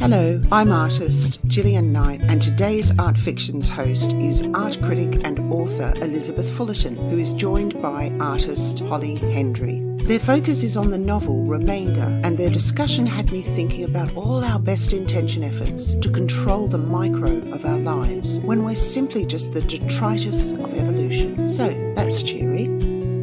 Hello, I'm artist Gillian Knight, and today's Art Fictions host is art critic and author Elizabeth Fullerton, who is joined by artist Holly Hendry. Their focus is on the novel Remainder, and their discussion had me thinking about all our best intention efforts to control the micro of our lives when we're simply just the detritus of evolution. So, that's cheery.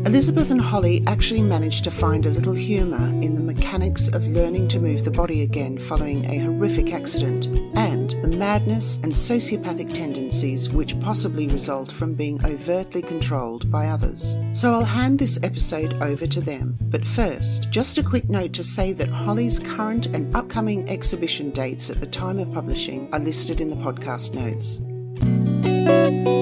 Elizabeth and Holly actually managed to find a little humour in the mechanics of learning to move the body again following a horrific accident, and the madness and sociopathic tendencies which possibly result from being overtly controlled by others. So I'll hand this episode over to them. But first, just a quick note to say that Holly's current and upcoming exhibition dates at the time of publishing are listed in the podcast notes.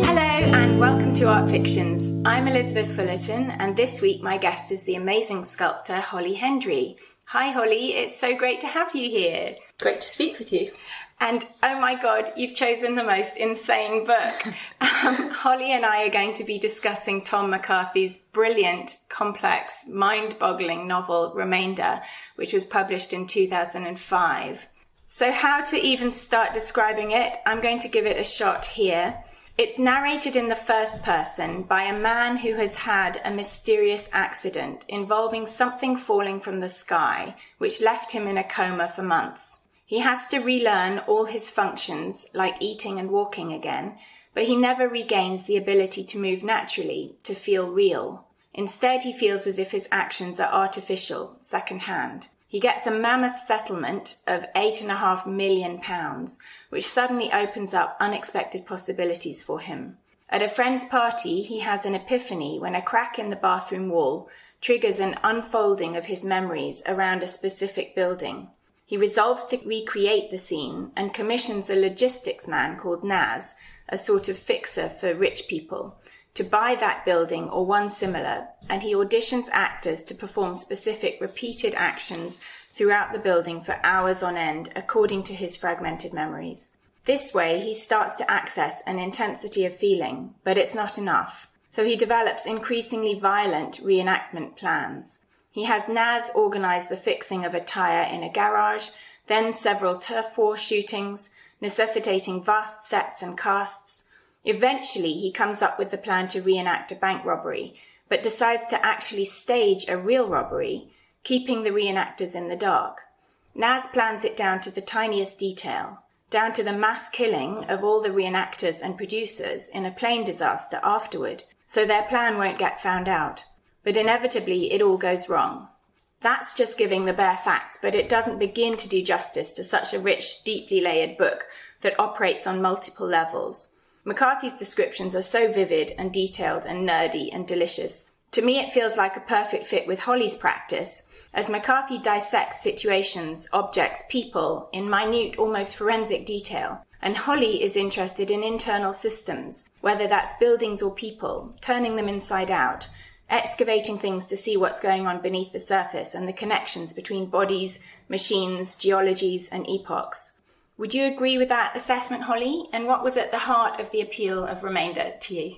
Hello and welcome to Art Fictions. I'm Elizabeth Fullerton, and this week my guest is the amazing sculptor Holly Hendry. Hi Holly, it's so great to have you here. Great to speak with you. And oh my god, you've chosen the most insane book. Holly and I are going to be discussing Tom McCarthy's brilliant, complex, mind-boggling novel Remainder, which was published in 2005. So how to even start describing it? I'm going to give it a shot here. It's narrated in the first person by a man who has had a mysterious accident involving something falling from the sky, which left him in a coma for months. He has to relearn all his functions, like eating and walking again, but he never regains the ability to move naturally, to feel real. Instead, he feels as if his actions are artificial, second-hand. He gets a mammoth settlement of £8.5 million, which suddenly opens up unexpected possibilities for him. At a friend's party, he has an epiphany when a crack in the bathroom wall triggers an unfolding of his memories around a specific building. He resolves to recreate the scene and commissions a logistics man called Naz, a sort of fixer for rich people, to buy that building or one similar, and he auditions actors to perform specific repeated actions throughout the building for hours on end according to his fragmented memories. This way he starts to access an intensity of feeling, but it's not enough. So he develops increasingly violent reenactment plans. He has Naz organise the fixing of a tyre in a garage, then several turf war shootings, necessitating vast sets and casts. Eventually, he comes up with the plan to reenact a bank robbery, but decides to actually stage a real robbery, keeping the reenactors in the dark. Naz plans it down to the tiniest detail, down to the mass killing of all the reenactors and producers in a plane disaster afterward, so their plan won't get found out. But inevitably, it all goes wrong. That's just giving the bare facts, but it doesn't begin to do justice to such a rich, deeply layered book that operates on multiple levels. McCarthy's descriptions are so vivid and detailed and nerdy and delicious. To me, it feels like a perfect fit with Holly's practice, as McCarthy dissects situations, objects, people in minute, almost forensic detail. And Holly is interested in internal systems, whether that's buildings or people, turning them inside out, excavating things to see what's going on beneath the surface and the connections between bodies, machines, geologies, and epochs. Would you agree with that assessment, Holly? And what was at the heart of the appeal of Remainder to you?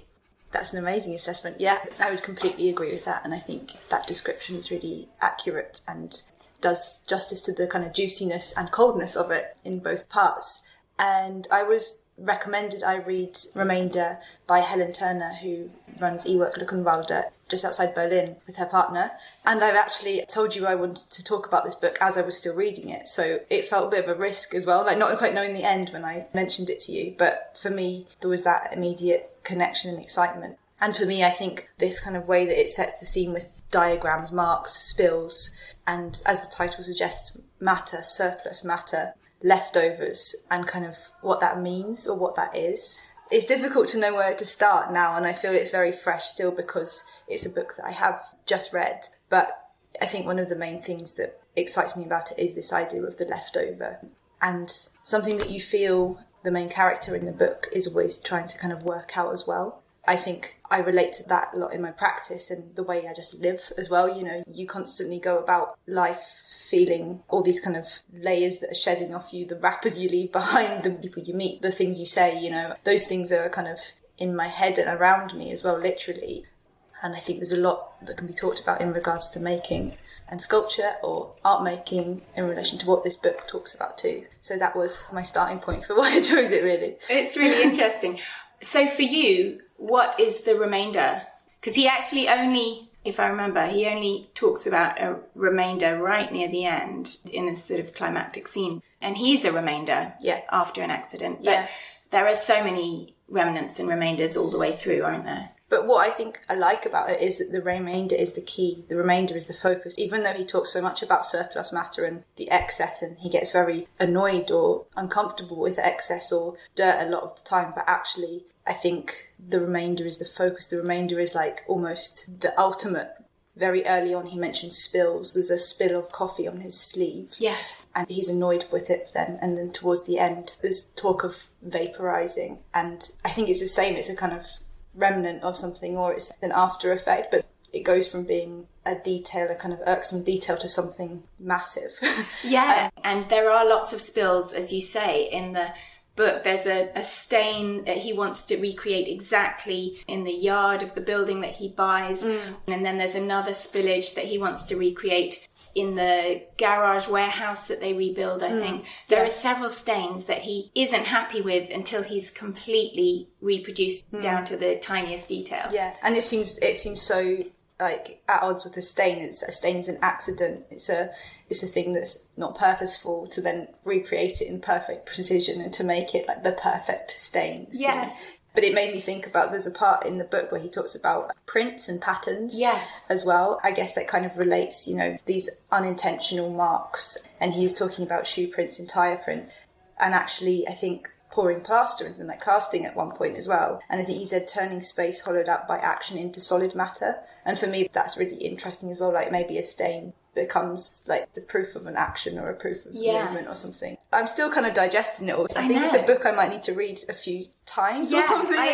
That's an amazing assessment. Yeah, I would completely agree with that. And I think that description is really accurate and does justice to the kind of juiciness and coldness of it in both parts. And I was recommended I read Remainder by Helen Turner, who runs eWork Luckenwalde just outside Berlin with her partner. And I've actually told you I wanted to talk about this book as I was still reading it. So it felt a bit of a risk as well, like not quite knowing the end when I mentioned it to you. But for me, there was that immediate connection and excitement. And for me, I think this kind of way that it sets the scene with diagrams, marks, spills, and as the title suggests, matter, surplus matter, leftovers, and kind of what that means or what that is. It's difficult to know where to start now, and I feel it's very fresh still because it's a book that I have just read. But I think one of the main things that excites me about it is this idea of the leftover, and something that you feel the main character in the book is always trying to kind of work out as well. I think I relate to that a lot in my practice and the way I just live as well. You know, you constantly go about life feeling all these kind of layers that are shedding off you, the wrappers you leave behind, the people you meet, the things you say, you know, those things are kind of in my head and around me as well, literally. And I think there's a lot that can be talked about in regards to making and sculpture or art making in relation to what this book talks about too. So that was my starting point for why I chose it, really. It's really interesting. So for you, what is the remainder? Because he actually only, if I remember, he only talks about a remainder right near the end in a sort of climactic scene. And he's a remainder after an accident. But there are so many remnants and remainders all the way through, aren't there? But what I think I like about it is that the remainder is the key. The remainder is the focus. Even though he talks so much about surplus matter and the excess, and he gets very annoyed or uncomfortable with excess or dirt a lot of the time, but actually I think the remainder is the focus. The remainder is like almost the ultimate. Very early on he mentions spills. There's a spill of coffee on his sleeve. Yes. And he's annoyed with it then. And then towards the end there's talk of vaporising. And I think it's the same. It's a kind of remnant of something, or it's an after effect, but it goes from being a detail, a kind of irksome detail, to something massive. And there are lots of spills, as you say, in the book. There's a stain that he wants to recreate exactly in the yard of the building that he buys, and then there's another spillage that he wants to recreate in the garage warehouse that they rebuild, I think. There are several stains that he isn't happy with until he's completely reproduced down to the tiniest detail. Yeah, and it seems so like at odds with the stain. A stain is an accident. It's a thing that's not purposeful, to then recreate it in perfect precision and to make it like the perfect stain. Yes. But it made me think about, there's a part in the book where he talks about prints and patterns as well. I guess that kind of relates, these unintentional marks. And he was talking about shoe prints and tyre prints. And actually, I think pouring plaster and like casting at one point as well. And I think he said turning space hollowed out by action into solid matter. And for me, that's really interesting as well. Like maybe a stain becomes like the proof of an action or a proof of movement or something. I'm still kind of digesting it all. I think it's a book I might need to read a few times or something. I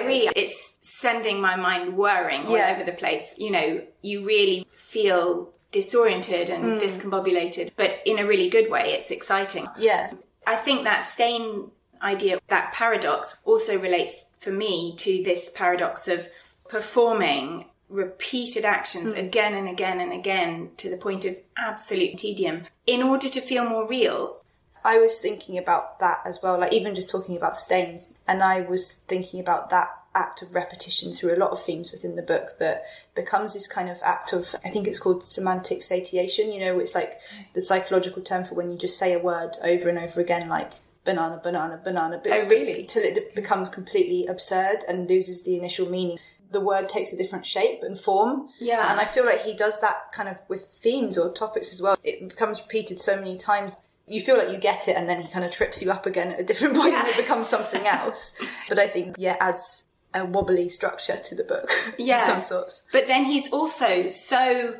agree. It's sending my mind whirring all over the place. You really feel disoriented and discombobulated, but in a really good way. It's exciting. Yeah. I think that stain idea, that paradox, also relates for me to this paradox of performing repeated actions again and again and again to the point of absolute tedium in order to feel more real. I was thinking about that as well, like even just talking about stains, and I was thinking about that act of repetition through a lot of themes within the book that becomes this kind of act of, I think it's called semantic satiation. It's like the psychological term for when you just say a word over and over again, like banana, banana, banana. Oh, really? Till it becomes completely absurd and loses the initial meaning. The word takes a different shape and form. Yeah. And I feel like he does that kind of with themes or topics as well. It becomes repeated so many times. You feel like you get it, and then he kind of trips you up again at a different point and it becomes something else. But I think, adds a wobbly structure to the book of some sorts. But then he's also so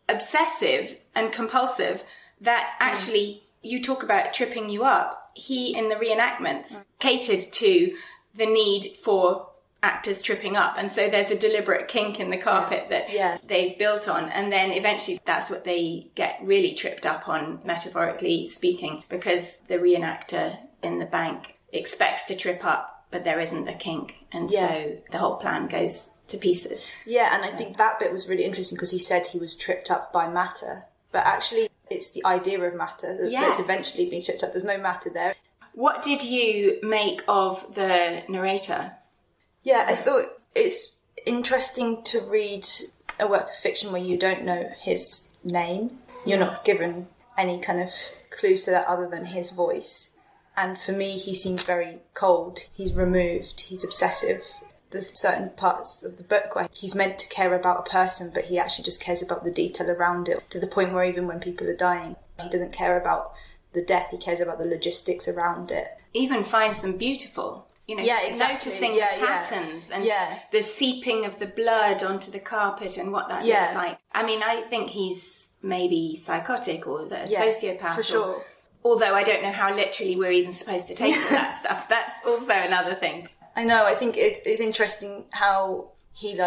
obsessive and compulsive that actually you talk about tripping you up. He, in the reenactments, catered to the need for actors tripping up, and so there's a deliberate kink in the carpet that they've built on, and then eventually that's what they get really tripped up on, metaphorically speaking, because the reenactor in the bank expects to trip up, but there isn't a kink, and so the whole plan goes to pieces. And I think that bit was really interesting because he said he was tripped up by matter, but actually it's the idea of matter that's eventually being tripped up. There's no matter there. What did you make of the narrator? Yeah, I thought it's interesting to read a work of fiction where you don't know his name. You're not given any kind of clues to that other than his voice. And for me, he seems very cold. He's removed. He's obsessive. There's certain parts of the book where he's meant to care about a person, but he actually just cares about the detail around it, to the point where even when people are dying, he doesn't care about the death. He cares about the logistics around it. Even finds them beautiful. Noticing the patterns and the seeping of the blood onto the carpet and what that looks like. I mean, I think he's maybe psychotic or a sociopath. For sure. Although I don't know how literally we're even supposed to take all that stuff. That's also another thing. I know. I think it's interesting how he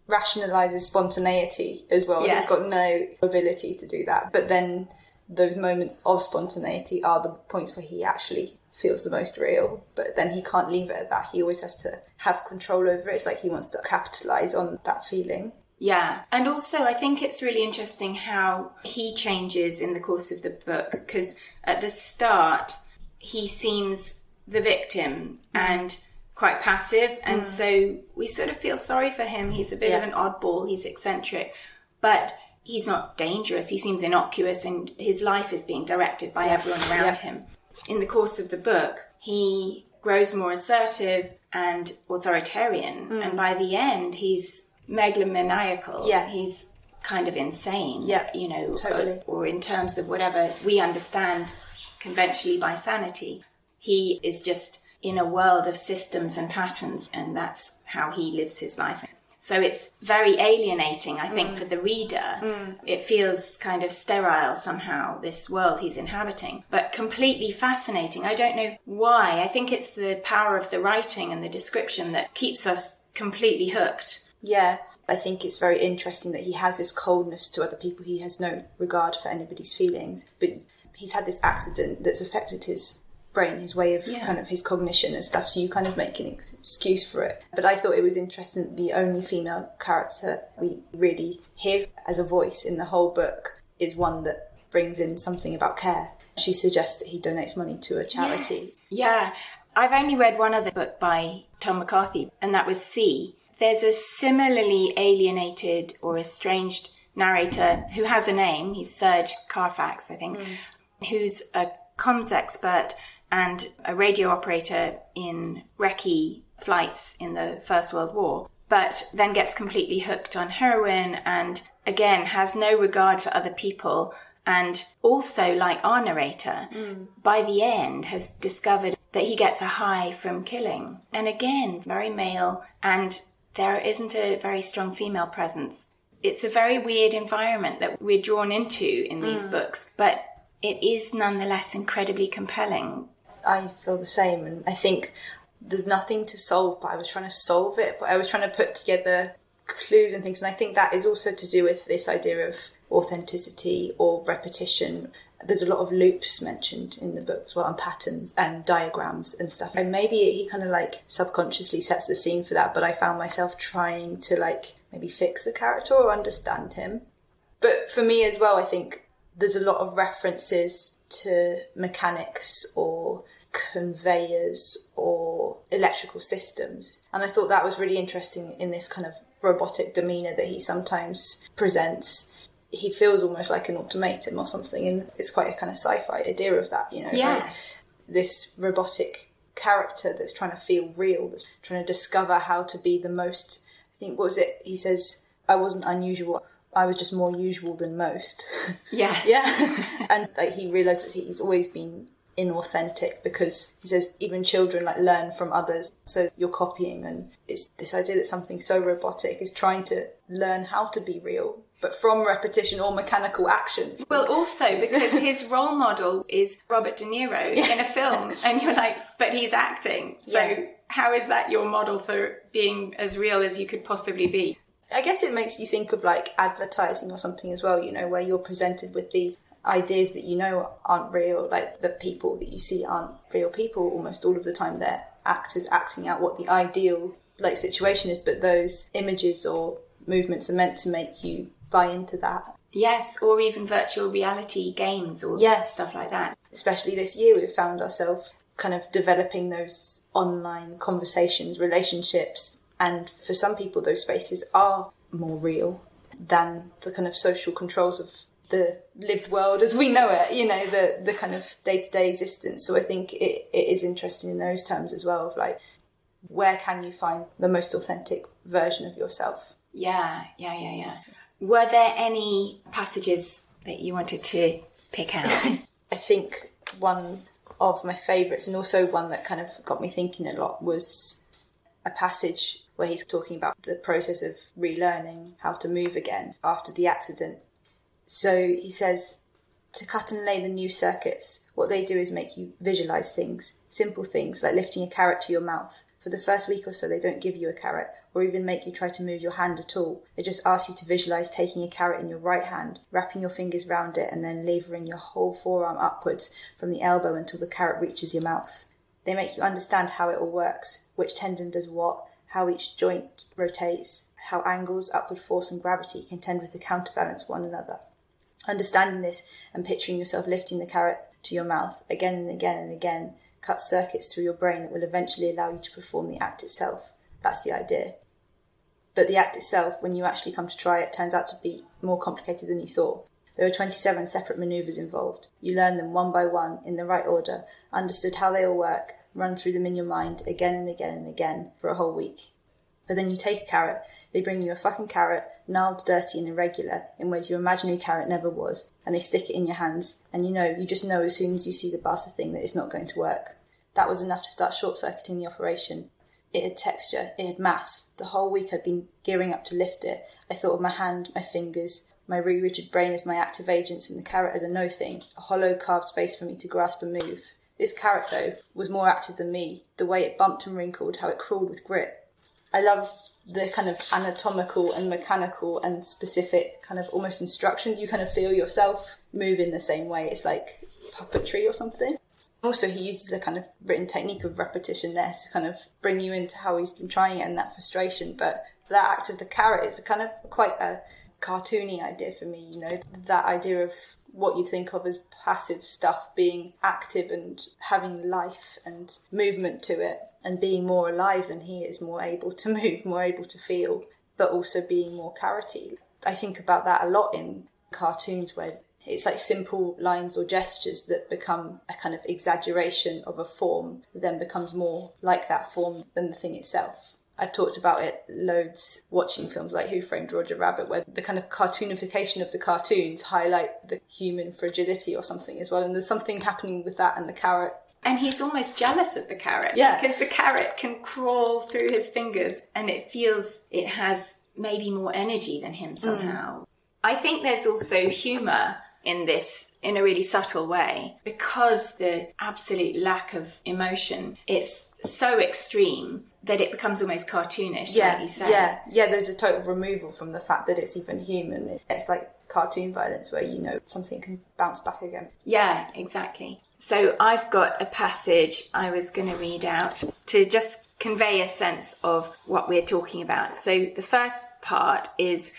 rationalises spontaneity as well. Yes. He's got no ability to do that. But then those moments of spontaneity are the points where he actually feels the most real, but then he can't leave it at that. He always has to have control over it. It's like he wants to capitalise on that feeling. Yeah. And also I think it's really interesting how he changes in the course of the book, because at the start he seems the victim and quite passive, and so we sort of feel sorry for him. He's a bit of an oddball, he's eccentric, but he's not dangerous. He seems innocuous, and his life is being directed by everyone around him. In the course of the book, he grows more assertive and authoritarian, and by the end he's megalomaniacal. He's kind of insane, you know, totally. Or in terms of whatever we understand conventionally by sanity, he is just in a world of systems and patterns, and that's how he lives his life. So it's very alienating, I think, for the reader. It feels kind of sterile somehow, this world he's inhabiting, but completely fascinating. I don't know why. I think it's the power of the writing and the description that keeps us completely hooked. Yeah, I think it's very interesting that he has this coldness to other people. He has no regard for anybody's feelings, but he's had this accident that's affected his brain, his way of kind of his cognition and stuff, so you kind of make an excuse for it. But I thought it was interesting that the only female character we really hear as a voice in the whole book is one that brings in something about care. She suggests that he donates money to a charity. Yeah, I've only read one other book by Tom McCarthy, and that was C. There's a similarly alienated or estranged narrator who has a name. He's Serge Carfax, I think, who's a comms expert and a radio operator in recce flights in the First World War, but then gets completely hooked on heroin and, again, has no regard for other people, and also, like our narrator, by the end has discovered that he gets a high from killing. And again, very male, and there isn't a very strong female presence. It's a very weird environment that we're drawn into in these books, but it is nonetheless incredibly compelling. I feel the same, and I think there's nothing to solve, but I was trying to solve it, but I was trying to put together clues and things, and I think that is also to do with this idea of authenticity or repetition. There's a lot of loops mentioned in the book as well, and patterns and diagrams and stuff, and maybe he kind of like subconsciously sets the scene for that, but I found myself trying to like maybe fix the character or understand him. But for me as well, I think there's a lot of references to mechanics or conveyors or electrical systems, and I thought that was really interesting in this kind of robotic demeanour that he sometimes presents. He feels almost like an automaton or something, and it's quite a kind of sci-fi idea of that, you know. Yes. Like this robotic character that's trying to feel real, that's trying to discover how to be the most, I think, what was it? He says, I wasn't unusual, I was just more usual than most. Yes. Yeah. And like he realises he's always been inauthentic, because he says even children like learn from others, so you're copying, and it's this idea that something so robotic is trying to learn how to be real, but from repetition or mechanical actions. Well, also because his role model is Robert De Niro in a film, and you're like, but he's acting, so how is that your model for being as real as you could possibly be? I guess it makes you think of like advertising or something as well, you know, where you're presented with these ideas that you know aren't real, like the people that you see aren't real people almost all of the time. They're actors acting out what the ideal like situation is, but those images or movements are meant to make you buy into that. Yes, or even virtual reality games or stuff like that. Especially this year, we've found ourselves kind of developing those online conversations, relationships, and for some people those spaces are more real than the kind of social controls of the lived world as we know it, you know, the kind of day-to-day existence. So I think it is interesting in those terms as well, of like, where can you find the most authentic version of yourself? Yeah. Were there any passages that you wanted to pick out? I think one of my favourites, and also one that kind of got me thinking a lot, was a passage where he's talking about the process of relearning how to move again after the accident. So he says, to cut and lay the new circuits, what they do is make you visualise things, simple things like lifting a carrot to your mouth. For the first week or so, they don't give you a carrot or even make you try to move your hand at all. They just ask you to visualise taking a carrot in your right hand, wrapping your fingers round it and then levering your whole forearm upwards from the elbow until the carrot reaches your mouth. They make you understand how it all works, which tendon does what, how each joint rotates, how angles, upward force and gravity contend with to counterbalance one another. Understanding this and picturing yourself lifting the carrot to your mouth again and again and again cuts circuits through your brain that will eventually allow you to perform the act itself. That's the idea. But the act itself, when you actually come to try it, turns out to be more complicated than you thought. There are 27 separate manoeuvres involved. You learn them one by one, in the right order, understood how they all work, run through them in your mind again and again and again for a whole week. But then you take a carrot, they bring you a fucking carrot, gnarled, dirty and irregular, in ways your imaginary carrot never was, and they stick it in your hands, and you just know as soon as you see the bastard thing that it's not going to work. That was enough to start short-circuiting the operation. It had texture, it had mass. The whole week I'd been gearing up to lift it. I thought of my hand, my fingers, my rerouted brain as my active agents, and the carrot as a no-thing, a hollow carved space for me to grasp and move. This carrot, though, was more active than me, the way it bumped and wrinkled, how it crawled with grit. I love the kind of anatomical and mechanical and specific kind of almost instructions. You kind of feel yourself move in the same way. It's like puppetry or something. Also, he uses the kind of written technique of repetition there to kind of bring you into how he's been trying it and that frustration. But that act of the carrot is kind of quite a cartoony idea for me, that idea of what you think of as passive stuff being active and having life and movement to it and being more alive than he is, more able to move, more able to feel, but also being more carroty. I think about that a lot in cartoons where it's like simple lines or gestures that become a kind of exaggeration of a form, then becomes more like that form than the thing itself. I've talked about it loads watching films like Who Framed Roger Rabbit, where the kind of cartoonification of the cartoons highlight the human fragility or something as well. And there's something happening with that and the carrot. And he's almost jealous of the carrot. Yeah. Because the carrot can crawl through his fingers and it feels it has maybe more energy than him somehow. I think there's also humour in this in a really subtle way, because the absolute lack of emotion, it's so extreme that it becomes almost cartoonish, like you say. Yeah, there's a total removal from the fact that it's even human. It's like cartoon violence where something can bounce back again. Yeah, exactly. So I've got a passage I was going to read out to just convey a sense of what we're talking about. So the first part is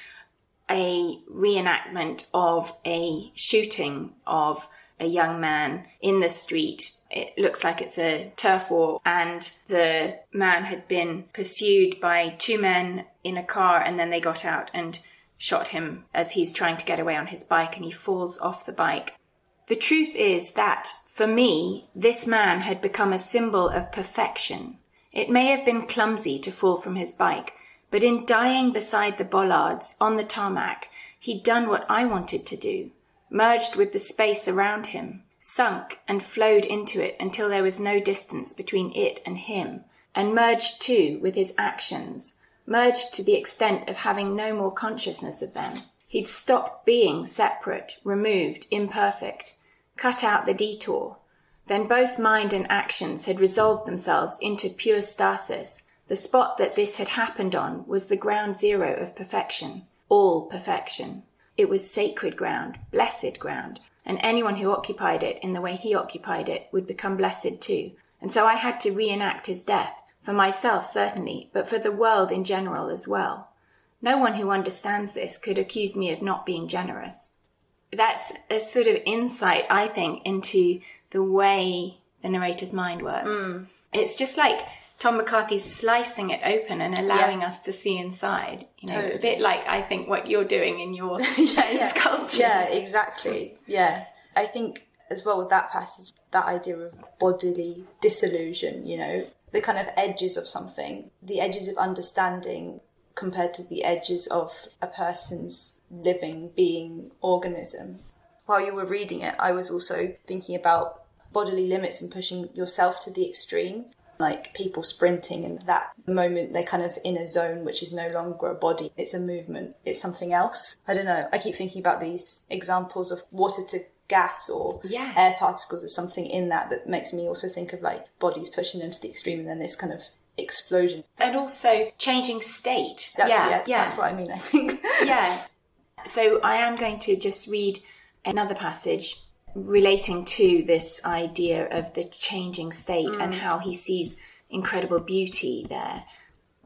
a reenactment of a shooting of a young man in the street. It looks like it's a turf war, and the man had been pursued by two men in a car, and then they got out and shot him as he's trying to get away on his bike, and he falls off the bike. The truth is that, for me, this man had become a symbol of perfection. It may have been clumsy to fall from his bike, but in dying beside the bollards on the tarmac, he'd done what I wanted to do, merged with the space around him, sunk and flowed into it until there was no distance between it and him, and merged too with his actions, merged to the extent of having no more consciousness of them. He'd stopped being separate, removed, imperfect, cut out the detour. Then both mind and actions had resolved themselves into pure stasis. The spot that this had happened on was the ground zero of perfection, all perfection. It was sacred ground, blessed ground, and anyone who occupied it in the way he occupied it would become blessed too. And so I had to reenact his death, for myself certainly, but for the world in general as well. No one who understands this could accuse me of not being generous. That's a sort of insight, I think, into the way the narrator's mind works. It's just like Tom McCarthy's slicing it open and allowing us to see inside. Totally. A bit like, I think, what you're doing in your sculptures. Yeah, exactly. Yeah. I think as well with that passage, that idea of bodily disillusion, the kind of edges of something, the edges of understanding compared to the edges of a person's living, being, organism. While you were reading it, I was also thinking about bodily limits and pushing yourself to the extreme. Like people sprinting, and that moment they're kind of in a zone which is no longer a body, it's a movement, it's something else. I don't know, I keep thinking about these examples of water to gas or air particles or something in that makes me also think of like bodies pushing them to the extreme, and then this kind of explosion. And also changing state. That's what I mean, I think. Yeah. So I am going to just read another passage relating to this idea of the changing state and how he sees incredible beauty there.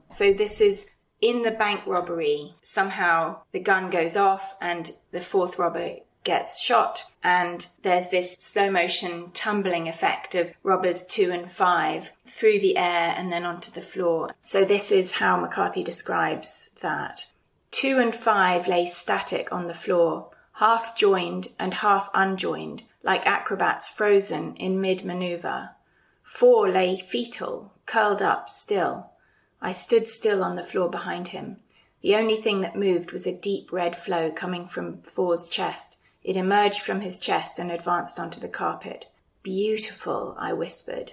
So this is in the bank robbery. Somehow the gun goes off and the fourth robber gets shot, and there's this slow motion tumbling effect of robbers 2 and 5 through the air and then onto the floor. So this is how McCarthy describes that. 2 and 5 lay static on the floor, half joined and half unjoined, like acrobats frozen in mid-maneuver. 4 lay fetal, curled up still. I stood still on the floor behind him. The only thing that moved was a deep red flow coming from 4's chest. It emerged from his chest and advanced onto the carpet. Beautiful, I whispered.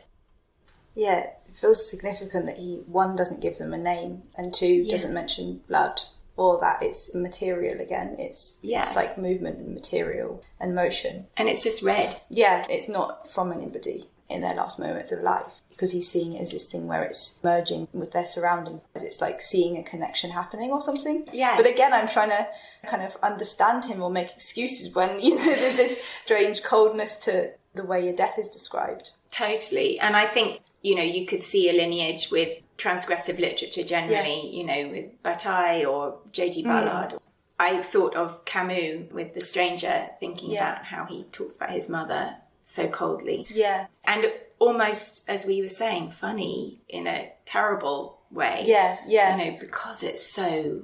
Yeah, it feels significant that he, 1, doesn't give them a name, and 2, doesn't mention blood, or that it's material again. It's like movement and material and motion. And it's just red. Yeah, it's not from anybody in their last moments of life, because he's seeing it as this thing where it's merging with their surroundings. It's like seeing a connection happening or something. Yeah. But again, I'm trying to kind of understand him or make excuses when, there's this strange coldness to the way a death is described. Totally. And I think, you could see a lineage with transgressive literature generally, with Bataille or J.G. Ballard. I thought of Camus with The Stranger, thinking about how he talks about his mother so coldly. Yeah. And almost, as we were saying, funny in a terrible way. Yeah. Because it's so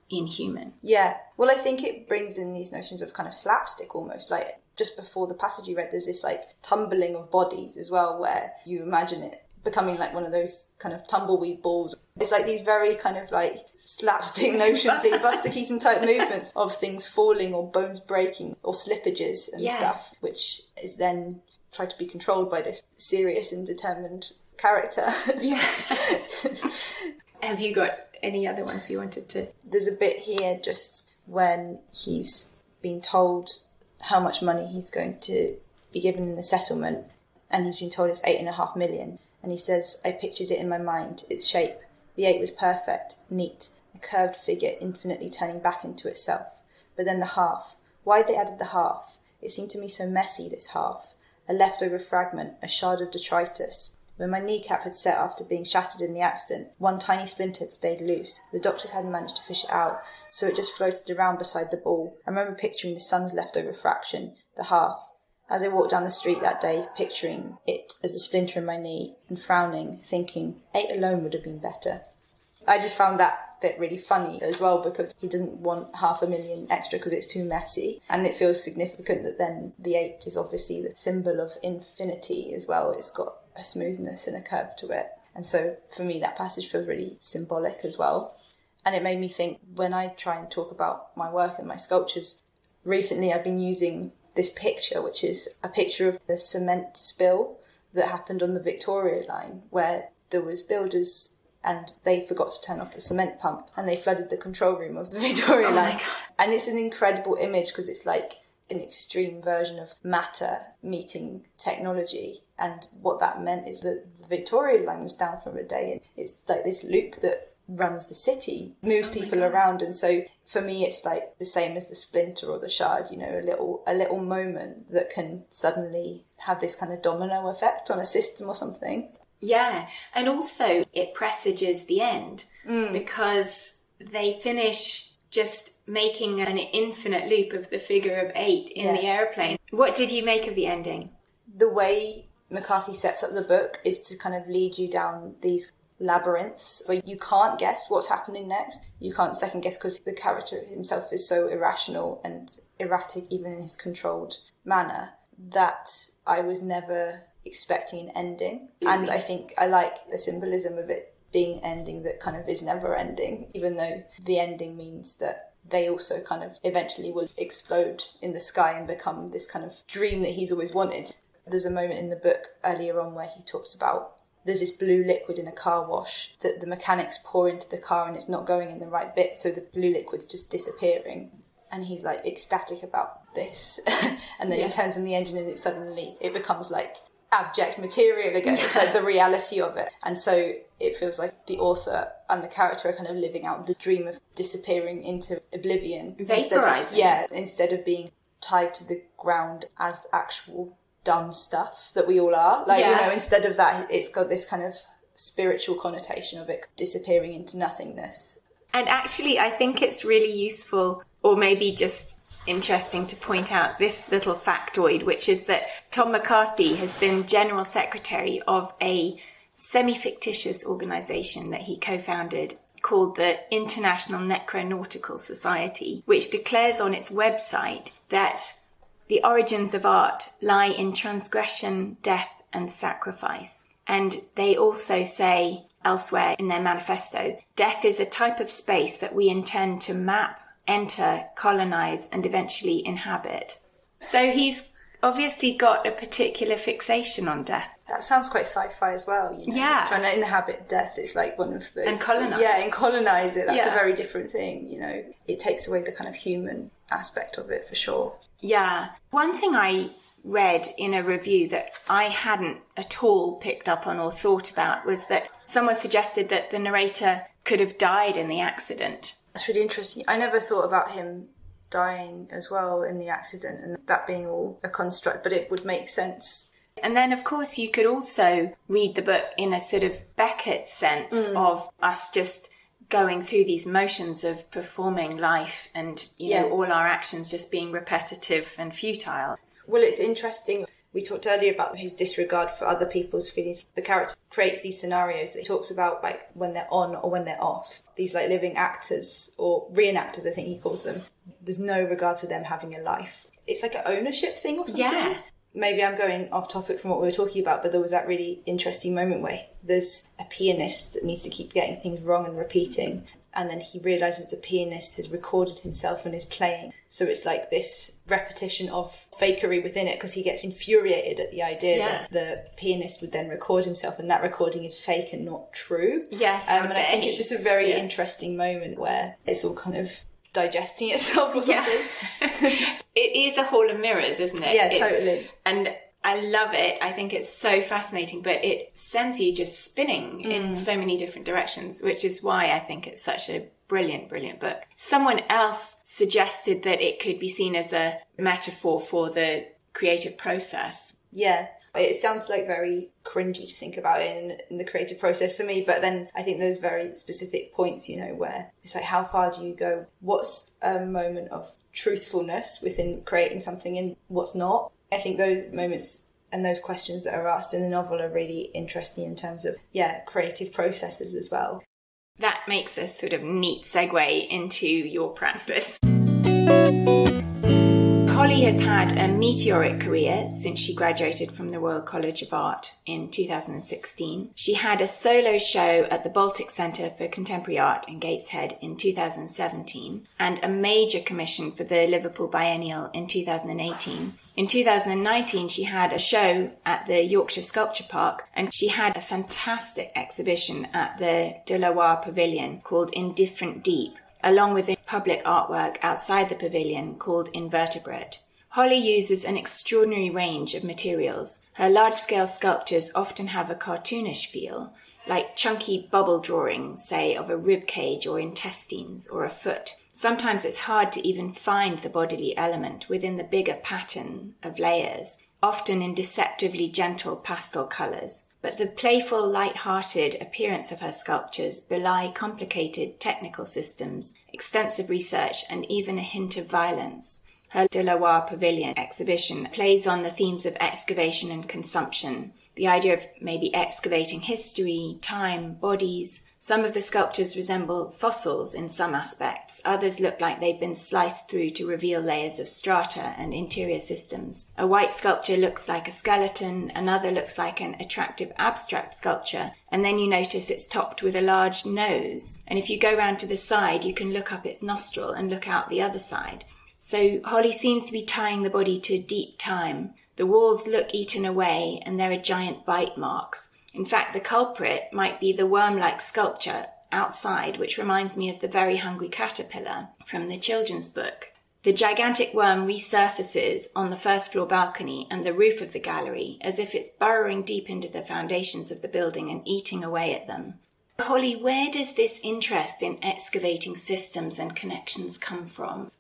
inhuman. Yeah. Well, I think it brings in these notions of kind of slapstick almost. Like, just before the passage you read, there's this, like, tumbling of bodies as well, where you imagine it becoming like one of those kind of tumbleweed balls. It's like these very kind of like slapstick notions, Buster Keaton type movements of things falling or bones breaking or slippages and stuff, which is then tried to be controlled by this serious and determined character. Yes. Have you got any other ones you wanted to? There's a bit here just when he's been told how much money he's going to be given in the settlement, and he's been told it's 8.5 million. And he says, I pictured it in my mind, its shape. The 8 was perfect, neat, a curved figure infinitely turning back into itself. But then the half. Why'd they added the half? It seemed to me so messy, this half. A leftover fragment, a shard of detritus. When my kneecap had set after being shattered in the accident, one tiny splinter had stayed loose. The doctors hadn't managed to fish it out, so it just floated around beside the ball. I remember picturing the sun's leftover fraction, the half. As I walked down the street that day, picturing it as a splinter in my knee and frowning, thinking 8 alone would have been better. I just found that bit really funny as well, because he doesn't want 500,000 extra because it's too messy. And it feels significant that then the 8 is obviously the symbol of infinity as well. It's got a smoothness and a curve to it. And so for me, that passage feels really symbolic as well. And it made me think, when I try and talk about my work and my sculptures, recently I've been using this picture, which is a picture of the cement spill that happened on the Victoria line, where there was builders and they forgot to turn off the cement pump and they flooded the control room of the Victoria line. And it's an incredible image because it's like an extreme version of matter meeting technology. And what that meant is that the Victoria line was down for a day, and it's like this loop that runs the city, moves people around. And so for me, it's like the same as the splinter or the shard, a little moment that can suddenly have this kind of domino effect on a system or something. Yeah. And also it presages the end because they finish just making an infinite loop of the figure of 8 in the airplane. What did you make of the ending? The way McCarthy sets up the book is to kind of lead you down these labyrinths where you can't guess what's happening next. You can't second guess because the character himself is so irrational and erratic, even in his controlled manner, that I was never expecting an ending. And I think I like the symbolism of it being an ending that kind of is never ending, even though the ending means that they also kind of eventually will explode in the sky and become this kind of dream that he's always wanted. There's a moment in the book earlier on where he talks about there's this blue liquid in a car wash that the mechanics pour into the car and it's not going in the right bit, so the blue liquid's just disappearing. And he's like ecstatic about this. And then he turns on the engine and it becomes like abject material again. It's like the reality of it. And so it feels like the author and the character are kind of living out the dream of disappearing into oblivion. Vaporizing. Instead of being tied to the ground as actual dumb stuff that we all are. Like, you know, instead of that, it's got this kind of spiritual connotation of it disappearing into nothingness. And actually, I think it's really useful, or maybe just interesting, to point out this little factoid, which is that Tom McCarthy has been General Secretary of a semi-fictitious organisation that he co-founded called the International Necronautical Society, which declares on its website that the origins of art lie in transgression, death and sacrifice. And they also say elsewhere in their manifesto, death is a type of space that we intend to map, enter, colonise and eventually inhabit. So he's obviously got a particular fixation on death. That sounds quite sci-fi as well, you know. Yeah. Trying to inhabit death is like one of those... And colonise. Yeah, and colonise it. That's a very different thing, you know. It takes away the kind of human aspect of it, for sure. Yeah. One thing I read in a review that I hadn't at all picked up on or thought about was that someone suggested that the narrator could have died in the accident. That's really interesting. I never thought about him dying as well in the accident and that being all a construct, but it would make sense. And then, of course, you could also read the book in a sort of Beckett sense of us just going through these motions of performing life and, you know, all our actions just being repetitive and futile. Well, it's interesting. We talked earlier about his disregard for other people's feelings. The character creates these scenarios that he talks about, like when they're on or when they're off. These like living actors or re-enactors, I think he calls them. There's no regard for them having a life. It's like an ownership thing or something. Yeah. Maybe I'm going off topic from what we were talking about, but there was that really interesting moment where there's a pianist that needs to keep getting things wrong and repeating. And then he realises the pianist has recorded himself and is playing. So it's like this repetition of fakery within it, because he gets infuriated at the idea that the pianist would then record himself and that recording is fake and not true. Yes, and I think it's just a very interesting moment where it's all kind of digesting itself or something. It is a hall of mirrors, isn't it? Yeah, totally. And I love it. I think it's so fascinating, but it sends you just spinning in so many different directions, which is why I think it's such a brilliant, brilliant book. Someone else suggested that it could be seen as a metaphor for the creative process. Yeah. It sounds like very cringy to think about it in the creative process for me, but then I think there's very specific points, you know, where it's like, how far do you go? What's a moment of truthfulness within creating something and what's not? I think those moments and those questions that are asked in the novel are really interesting in terms of, creative processes as well. That makes a sort of neat segue into your practice. Holly has had a meteoric career since she graduated from the Royal College of Art in 2016. She had a solo show at the Baltic Centre for Contemporary Art in Gateshead in 2017 and a major commission for the Liverpool Biennial in 2018. In 2019, she had a show at the Yorkshire Sculpture Park and she had a fantastic exhibition at the De la Warr Pavilion called Indifferent Deep, along with a public artwork outside the pavilion called Invertebrate. Holly uses an extraordinary range of materials. Her large-scale sculptures often have a cartoonish feel, like chunky bubble drawings, say, of a rib cage or intestines or a foot. Sometimes it's hard to even find the bodily element within the bigger pattern of layers, often in deceptively gentle pastel colours. But the playful, light-hearted appearance of her sculptures belie complicated technical systems, extensive research, and even a hint of violence. Her De la Warr Pavilion exhibition plays on the themes of excavation and consumption, the idea of maybe excavating history, time, bodies. Some of the sculptures resemble fossils in some aspects. Others look like they've been sliced through to reveal layers of strata and interior systems. A white sculpture looks like a skeleton, another looks like an attractive abstract sculpture, and then you notice it's topped with a large nose. And if you go round to the side, you can look up its nostril and look out the other side. So Holly seems to be tying the body to deep time. The walls look eaten away, and there are giant bite marks. In fact, the culprit might be the worm-like sculpture outside, which reminds me of the very hungry caterpillar from the children's book. The gigantic worm resurfaces on the first floor balcony and the roof of the gallery as if it's burrowing deep into the foundations of the building and eating away at them. Holly, where does this interest in excavating systems and connections come from?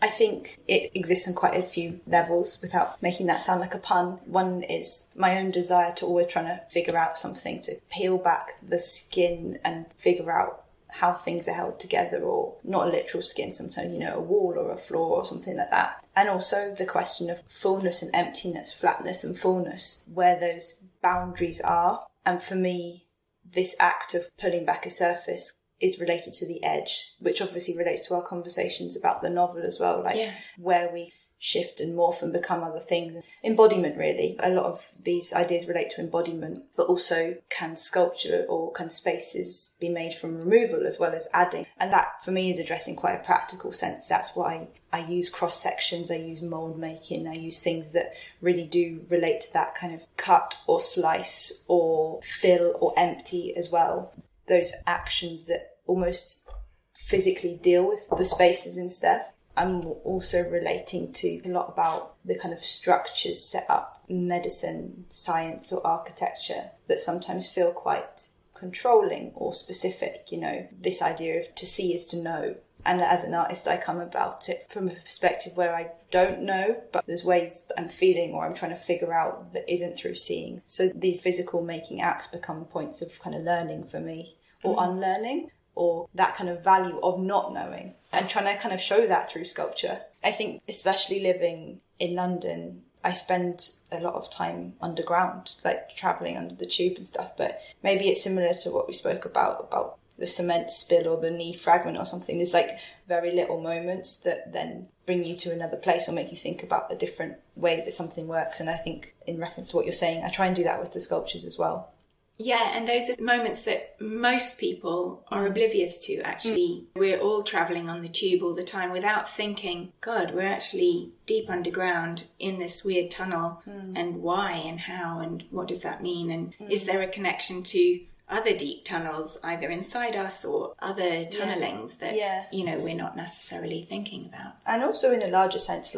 I think it exists on quite a few levels without making that sound like a pun. One is my own desire to always trying to figure out something, to peel back the skin and figure out how things are held together, or not a literal skin, sometimes, a wall or a floor or something like that. And also the question of fullness and emptiness, flatness and fullness, where those boundaries are. And for me, this act of pulling back a surface is related to the edge, which obviously relates to our conversations about the novel as well, where we shift and morph and become other things. Embodiment, really. A lot of these ideas relate to embodiment, but also can sculpture or can spaces be made from removal as well as adding? And that, for me, is addressed in quite a practical sense. That's why I use cross-sections, I use mould making, I use things that really do relate to that kind of cut or slice or fill or empty as well. Those actions that almost physically deal with the spaces and stuff. I'm also relating to a lot about the kind of structures set up in medicine, science or architecture that sometimes feel quite controlling or specific, this idea of to see is to know. And as an artist, I come about it from a perspective where I don't know, but there's ways that I'm feeling or I'm trying to figure out that isn't through seeing. So these physical making acts become points of kind of learning for me, or unlearning, or that kind of value of not knowing, and trying to kind of show that through sculpture. I think especially living in London, I spend a lot of time underground, like travelling under the tube and stuff, but maybe it's similar to what we spoke about the cement spill or the knee fragment or something. There's like very little moments that then bring you to another place or make you think about a different way that something works. And I think in reference to what you're saying, I try and do that with the sculptures as well. Yeah, and those are moments that most people are oblivious to, actually. We're all travelling on the tube all the time without thinking, God, we're actually deep underground in this weird tunnel, and why and how and what does that mean? And is there a connection to other deep tunnels, either inside us or other tunnelings that, we're not necessarily thinking about? And also in a larger sense,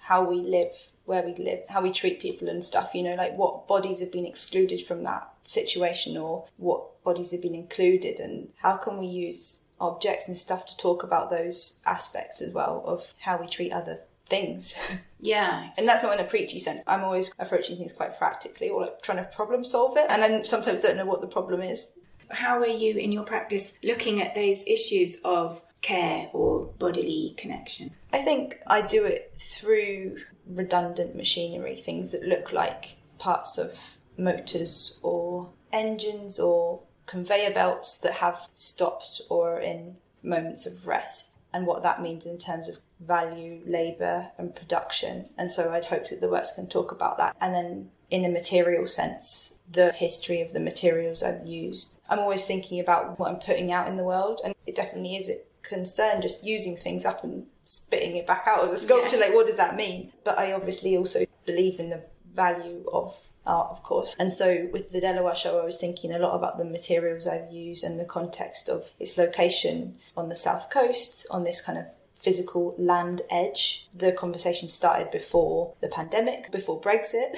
how we live, where we live, how we treat people and stuff, what bodies have been excluded from that situation or what bodies have been included, and how can we use objects and stuff to talk about those aspects as well of how we treat other things. Yeah. And that's not in a preachy sense. I'm always approaching things quite practically, or trying to problem solve it, and then sometimes don't know what the problem is. How are you in your practice looking at those issues of care or bodily connection? I think I do it through redundant machinery, things that look like parts of motors or engines or conveyor belts that have stops or in moments of rest, and what that means in terms of value, labour and production. And so I'd hope that the works can talk about that. And then in a material sense, the history of the materials I've used. I'm always thinking about what I'm putting out in the world, and it definitely is a concern just using things up and spitting it back out of the sculpture. Yes. What does that mean? But I obviously also believe in the value of art, of course. And so with the Delaware show, I was thinking a lot about the materials I've used and the context of its location on the south coast, on this kind of physical land edge. The conversation started before the pandemic, before Brexit.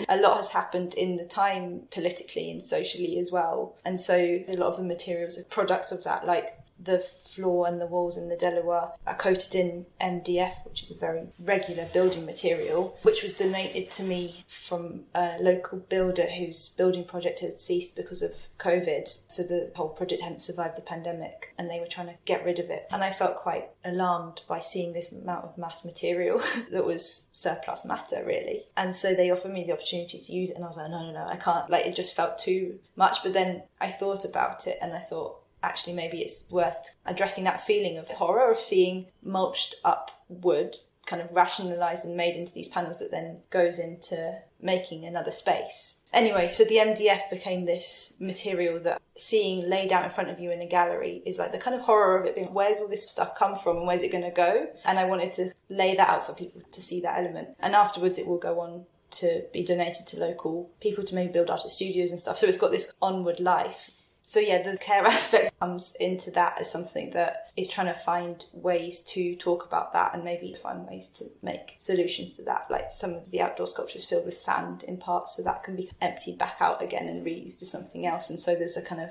A lot has happened in the time politically and socially as well. And so a lot of the materials are products of that, like the floor and the walls in the Delaware are coated in MDF, which is a very regular building material, which was donated to me from a local builder whose building project had ceased because of COVID. So the whole project hadn't survived the pandemic and they were trying to get rid of it. And I felt quite alarmed by seeing this amount of mass material that was surplus matter, really. And so they offered me the opportunity to use it, and I was like, no, I can't. It just felt too much. But then I thought about it and I thought, actually, maybe it's worth addressing that feeling of horror of seeing mulched up wood kind of rationalised and made into these panels that then goes into making another space. Anyway, so the MDF became this material that seeing laid out in front of you in a gallery is like the kind of horror of it being, where's all this stuff come from and where's it going to go? And I wanted to lay that out for people to see that element. And afterwards it will go on to be donated to local people to maybe build artist studios and stuff. So it's got this onward life. So yeah, the care aspect comes into that as something that is trying to find ways to talk about that and maybe find ways to make solutions to that. Like some of the outdoor sculptures filled with sand in parts, so that can be emptied back out again and reused as something else. And so there's a kind of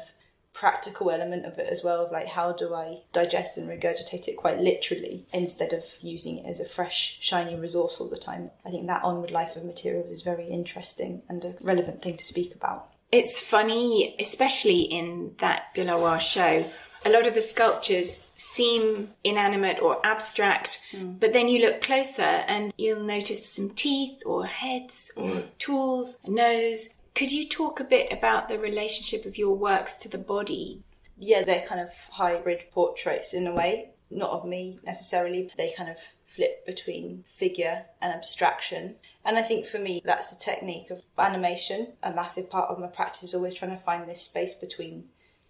practical element of it as well, of like, how do I digest and regurgitate it quite literally instead of using it as a fresh, shiny resource all the time. I think that onward life of materials is very interesting and a relevant thing to speak about. It's funny, especially in that De La Warr show, a lot of the sculptures seem inanimate or abstract, but then you look closer and you'll notice some teeth or heads or tools, a nose. Could you talk a bit about the relationship of your works to the body? Yeah, they're kind of hybrid portraits in a way, not of me necessarily. They kind of flip between figure and abstraction. And I think for me, that's the technique of animation. A massive part of my practice is always trying to find this space between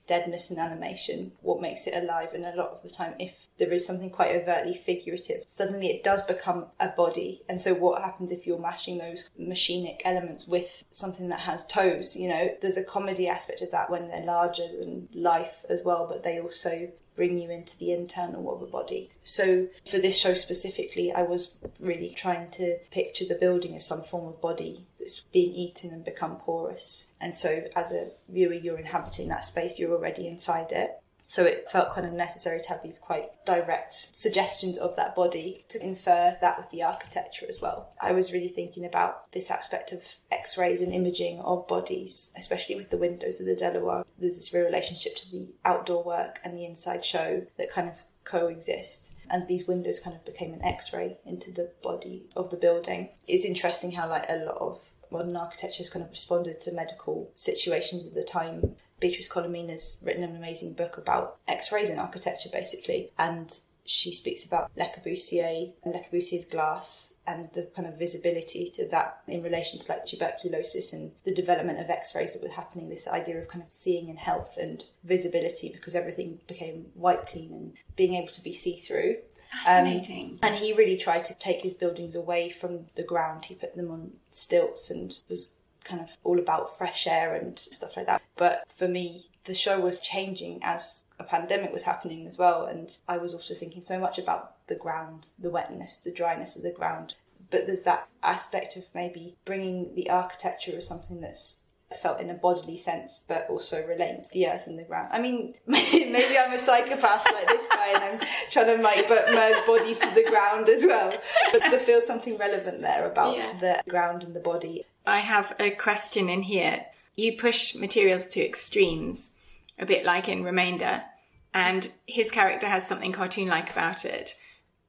deadness and animation, what makes it alive. And a lot of the time, if there is something quite overtly figurative, suddenly it does become a body. And so what happens if you're mashing those machinic elements with something that has toes? You know, there's a comedy aspect of that when they're larger than life as well, but they also bring you into the internal of a body. So for this show specifically, I was really trying to picture the building as some form of body that's being eaten and become porous. And so as a viewer, you're inhabiting that space, you're already inside it. So it felt kind of necessary to have these quite direct suggestions of that body, to infer that with the architecture as well. I was really thinking about this aspect of X-rays and imaging of bodies, especially with the windows of the De La Warr. There's this real relationship to the outdoor work and the inside show that kind of coexist. And these windows kind of became an X-ray into the body of the building. It's interesting how like a lot of modern architecture has kind of responded to medical situations at the time. Beatrice Colomina's written an amazing book about X-rays in architecture, basically, and she speaks about Le Corbusier and Le Corbusier's glass and the kind of visibility to that in relation to like tuberculosis and the development of X-rays that were happening, this idea of kind of seeing in health and visibility, because everything became white clean and being able to be see-through. Fascinating. And he really tried to take his buildings away from the ground. He put them on stilts and was kind of all about fresh air and stuff like that. But for me, the show was changing as a pandemic was happening as well, and I was also thinking so much about the ground, the wetness, the dryness of the ground. But there's that aspect of maybe bringing the architecture as something that's felt in a bodily sense, but also relating to the earth and the ground. I mean, maybe I'm a psychopath like this guy and I'm trying to merge bodies to the ground as well. But there feels something relevant there about the ground and the body. I have a question in here. You push materials to extremes, a bit like in Remainder, and his character has something cartoon-like about it.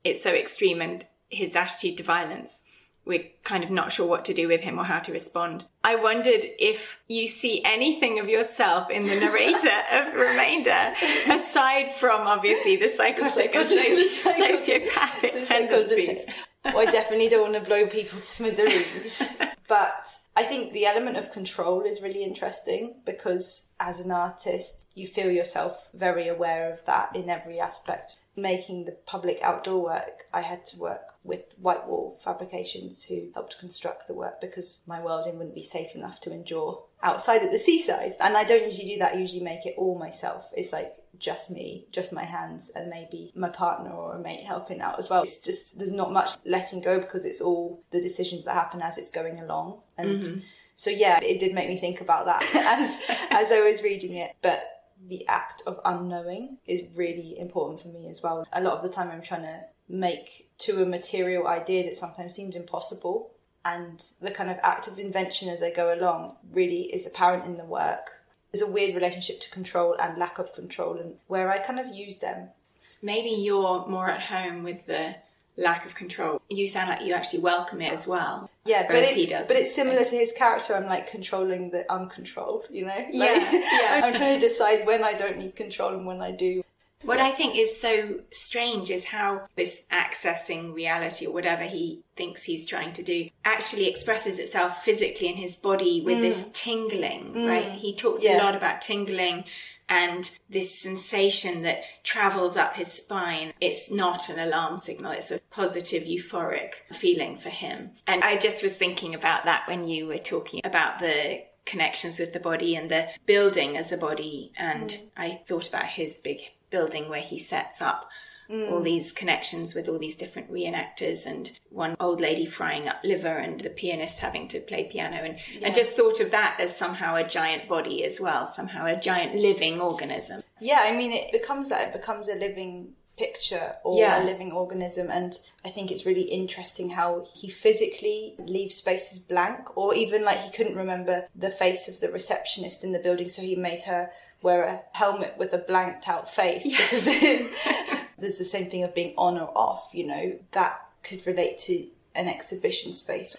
It's so extreme, and his attitude to violence, we're kind of not sure what to do with him or how to respond. I wondered if you see anything of yourself in the narrator of Remainder, aside from, obviously, the psychotic and sociopathic tendencies. Well, I definitely don't want to blow people to smithereens. But I think the element of control is really interesting, because as an artist, you feel yourself very aware of that in every aspect. Making the public outdoor work, I had to work with white wall fabrications who helped construct the work, because my welding wouldn't be safe enough to endure outside at the seaside. And I don't usually do that. I usually make it all myself. It's like just me, just my hands, and maybe my partner or a mate helping out as well. It's just, there's not much letting go, because it's all the decisions that happen as it's going along. And so yeah, it did make me think about that as I was reading it. But the act of unknowing is really important for me as well. A lot of the time I'm trying to make to a material idea that sometimes seems impossible, and the kind of act of invention as I go along really is apparent in the work. There's a weird relationship to control and lack of control, and where I kind of use them. Maybe you're more at home with the lack of control. You sound like you actually welcome it as well. Yeah, but it's similar to his character. I'm like controlling the uncontrolled, you know? Yeah. I'm trying to decide when I don't need control and when I do. What I think is so strange is how this accessing reality, or whatever he thinks he's trying to do, actually expresses itself physically in his body with this tingling, right? He talks a lot about tingling and this sensation that travels up his spine. It's not an alarm signal, it's a positive, euphoric feeling for him. And I just was thinking about that when you were talking about the connections with the body and the building as a body. And I thought about his big building where he sets up all these connections with all these different reenactors, and one old lady frying up liver and the pianist having to play piano, and just thought of that as somehow a giant body as well, somehow a giant living organism. Yeah, I mean, it becomes that. It becomes a living picture or a living organism, and I think it's really interesting how he physically leaves spaces blank, or even like he couldn't remember the face of the receptionist in the building, so he made her wear a helmet with a blanked out face because there's the same thing of being on or off, you know, that could relate to an exhibition space.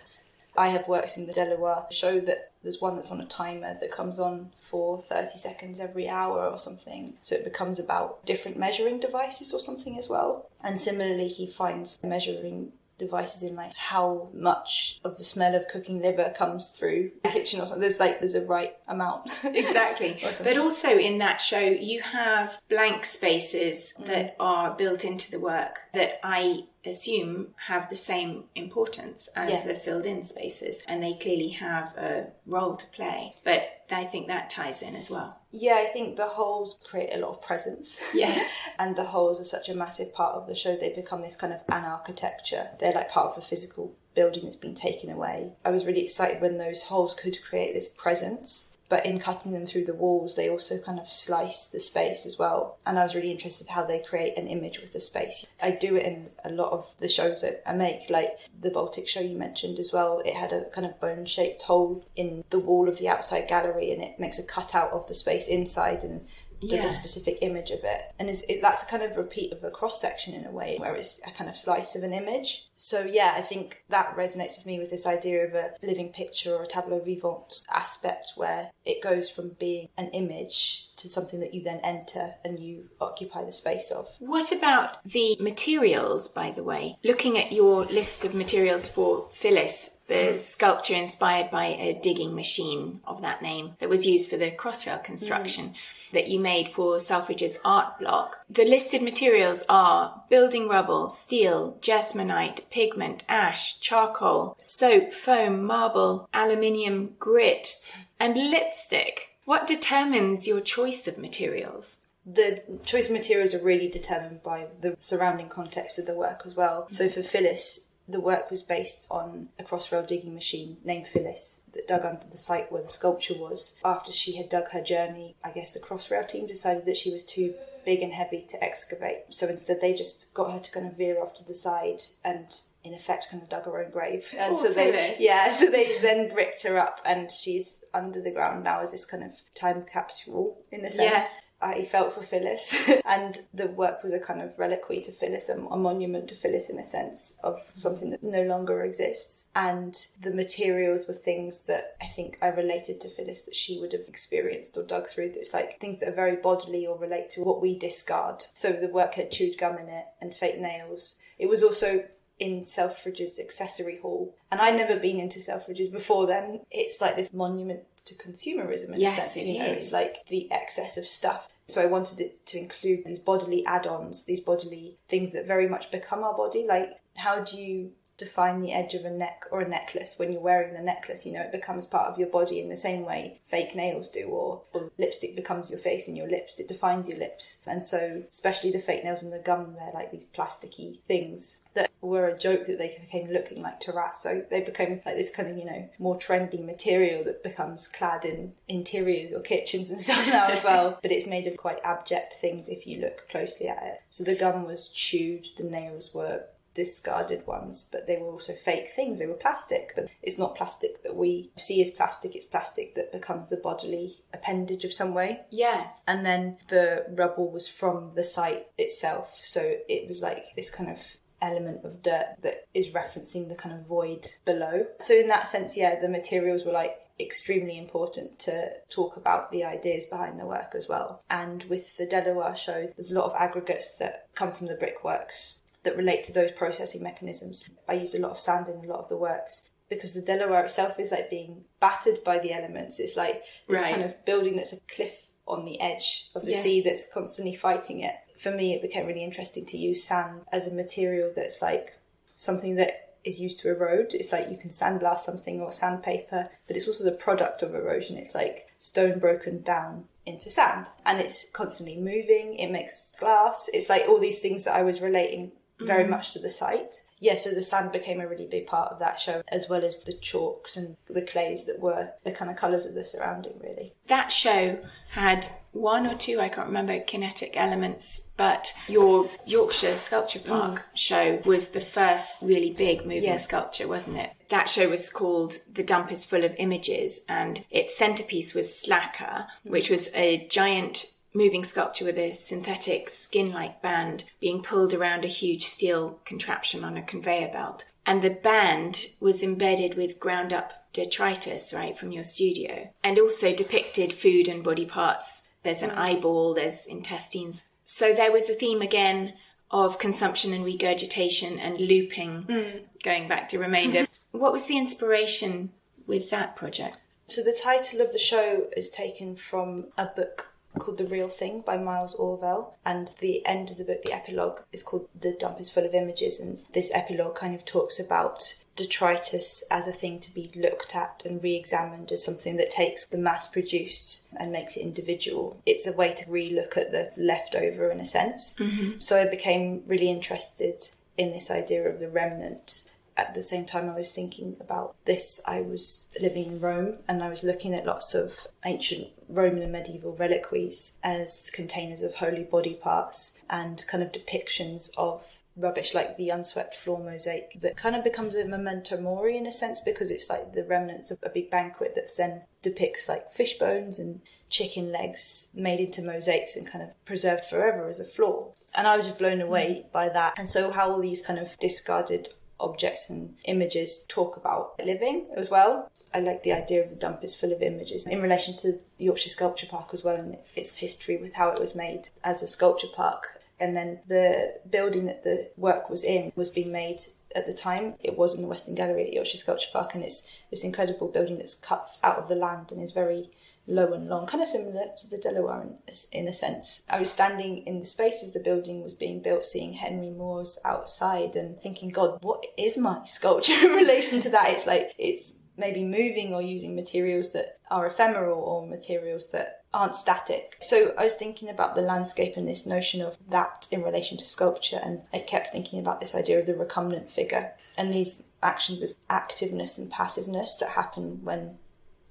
I have worked in the Delaware show that there's one that's on a timer that comes on for 30 seconds every hour or something. So it becomes about different measuring devices or something as well. And similarly, he finds measuring devices in like how much of the smell of cooking liver comes through the kitchen or something. There's a right amount. Exactly. But also in that show, you have blank spaces that are built into the work that I assume have the same importance as the filled in spaces, and they clearly have a role to play. But I think that ties in as well. Yeah, I think the holes create a lot of presence. Yes. And the holes are such a massive part of the show. They become this kind of an architecture. They're like part of the physical building that's been taken away. I was really excited when those holes could create this presence. But in cutting them through the walls, they also kind of slice the space as well. And I was really interested how they create an image with the space. I do it in a lot of the shows that I make, like the Baltic show you mentioned as well. It had a kind of bone-shaped hole in the wall of the outside gallery, and it makes a cutout of the space inside and does a specific image of it. And that's a kind of repeat of a cross-section in a way, where it's a kind of slice of an image. So yeah, I think that resonates with me with this idea of a living picture or a tableau vivant aspect, where it goes from being an image to something that you then enter and you occupy the space of. What about the materials, by the way? Looking at your list of materials for Phyllis, the sculpture inspired by a digging machine of that name that was used for the crossrail construction that you made for Selfridge's art block. The listed materials are building rubble, steel, jesmonite, pigment, ash, charcoal, soap, foam, marble, aluminium, grit, and lipstick. What determines your choice of materials? The choice of materials are really determined by the surrounding context of the work as well. So for Phyllis, the work was based on a crossrail digging machine named Phyllis that dug under the site where the sculpture was. After she had dug her journey, I guess the crossrail team decided that she was too big and heavy to excavate. So instead they just got her to kind of veer off to the side and in effect kind of dug her own grave. And so they then bricked her up, and she's under the ground now as this kind of time capsule in a sense. Yes. I felt for Phyllis and the work was a kind of reliquary to Phyllis, a monument to Phyllis in a sense of something that no longer exists. And the materials were things that I think I related to Phyllis that she would have experienced or dug through. It's like things that are very bodily or relate to what we discard. So the work had chewed gum in it and fake nails. It was also in Selfridge's accessory hall. And I'd never been into Selfridge's before then. It's like this monument to consumerism in a sense. It's like the excess of stuff. So I wanted it to include these bodily add-ons, these bodily things that very much become our body. Like, how do you define the edge of a neck or a necklace when you're wearing the necklace? You know, it becomes part of your body in the same way fake nails do, or lipstick becomes your face and your lips. It defines your lips. And so especially the fake nails and the gum, they're like these plasticky things that were a joke that they became looking like terrace. So they became like this kind of, you know, more trendy material that becomes clad in interiors or kitchens and stuff now as well. But it's made of quite abject things if you look closely at it. So the gum was chewed, the nails were discarded ones, but they were also fake things. They were plastic, but it's not plastic that we see as plastic. It's plastic that becomes a bodily appendage of some way. Yes. And then the rubble was from the site itself, so it was like this kind of element of dirt that is referencing the kind of void below. So in that sense, yeah, the materials were like extremely important to talk about the ideas behind the work as well. And with the Delaware show, there's a lot of aggregates that come from the brickworks that relate to those processing mechanisms. I used a lot of sand in a lot of the works because the Delaware itself is like being battered by the elements. It's like this kind of building that's a cliff on the edge of the sea that's constantly fighting it. For me, it became really interesting to use sand as a material that's like something that is used to erode. It's like you can sandblast something or sandpaper, but it's also the product of erosion. It's like stone broken down into sand, and it's constantly moving. It makes glass. It's like all these things that I was relating very much to the site. Yeah, so the sand became a really big part of that show, as well as the chalks and the clays that were the kind of colours of the surrounding, really. That show had one or two, I can't remember, kinetic elements, but your Yorkshire Sculpture Park show was the first really big moving sculpture, wasn't it? That show was called The Dump is Full of Images, and its centrepiece was Slacker, which was a giant moving sculpture with a synthetic skin-like band being pulled around a huge steel contraption on a conveyor belt. And the band was embedded with ground-up detritus, right, from your studio, and also depicted food and body parts. There's an eyeball, there's intestines. So there was a theme again of consumption and regurgitation and looping, going back to remainder. What was the inspiration with that project? So the title of the show is taken from a book called The Real Thing by Miles Orwell, and the end of the book, the epilogue, is called The Dump is Full of Images, and this epilogue kind of talks about detritus as a thing to be looked at and re-examined, as something that takes the mass-produced and makes it individual. It's a way to re-look at the leftover, in a sense. So I became really interested in this idea of the remnant. At the same time I was thinking about this, I was living in Rome, and I was looking at lots of ancient Roman and medieval reliquaries as containers of holy body parts and kind of depictions of rubbish, like the unswept floor mosaic that kind of becomes a memento mori in a sense, because it's like the remnants of a big banquet that then depicts like fish bones and chicken legs made into mosaics and kind of preserved forever as a floor. And I was just blown away by that. And so how all these kind of discarded objects and images talk about living as well. I like the idea of the dump is full of images in relation to the Yorkshire Sculpture Park as well, and its history with how it was made as a sculpture park. And then the building that the work was in was being made at the time. It was in the Western Gallery at Yorkshire Sculpture Park, and it's this incredible building that's cut out of the land and is very low and long, kind of similar to the Delaware in a sense. I was standing in the space as the building was being built, seeing Henry Moore's outside and thinking, God, what is my sculpture in relation to that? It's like, it's maybe moving or using materials that are ephemeral or materials that aren't static. So I was thinking about the landscape and this notion of that in relation to sculpture, and I kept thinking about this idea of the recumbent figure and these actions of activeness and passiveness that happen when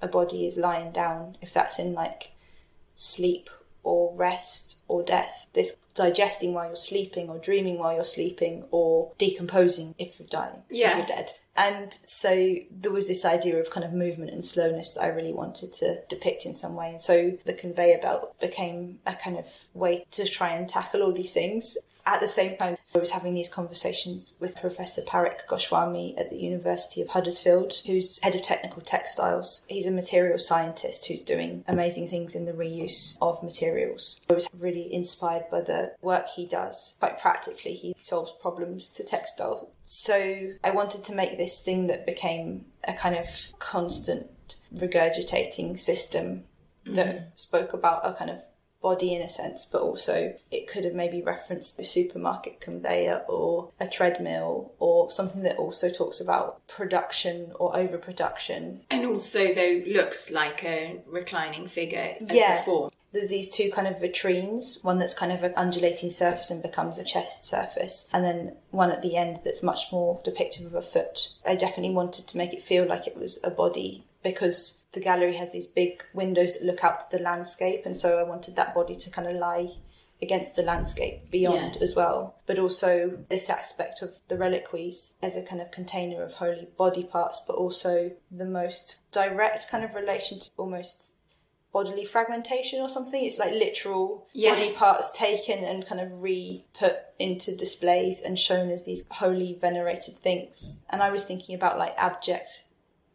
a body is lying down, if that's in like sleep or rest or death. This digesting while you're sleeping, or dreaming while you're sleeping, or decomposing if you're dying, if you're dead. And so there was this idea of kind of movement and slowness that I really wanted to depict in some way. And so the conveyor belt became a kind of way to try and tackle all these things. At the same time, I was having these conversations with Professor Parik Goswami at the University of Huddersfield, who's head of technical textiles. He's a material scientist who's doing amazing things in the reuse of materials. I was really inspired by the work he does. Quite practically, he solves problems to textile. So I wanted to make this thing that became a kind of constant regurgitating system that spoke about a kind of body in a sense, but also it could have maybe referenced a supermarket conveyor or a treadmill, or something that also talks about production or overproduction. And also, though, looks like a reclining figure as before. There's these two kind of vitrines, one that's kind of an undulating surface and becomes a chest surface, and then one at the end that's much more depictive of a foot. I definitely wanted to make it feel like it was a body, because the gallery has these big windows that look out to the landscape, and so I wanted that body to kind of lie against the landscape beyond as well. But also this aspect of the reliquaries as a kind of container of holy body parts, but also the most direct kind of relation to almost bodily fragmentation or something. It's like literal body parts taken and kind of re-put into displays and shown as these holy venerated things. And I was thinking about like abject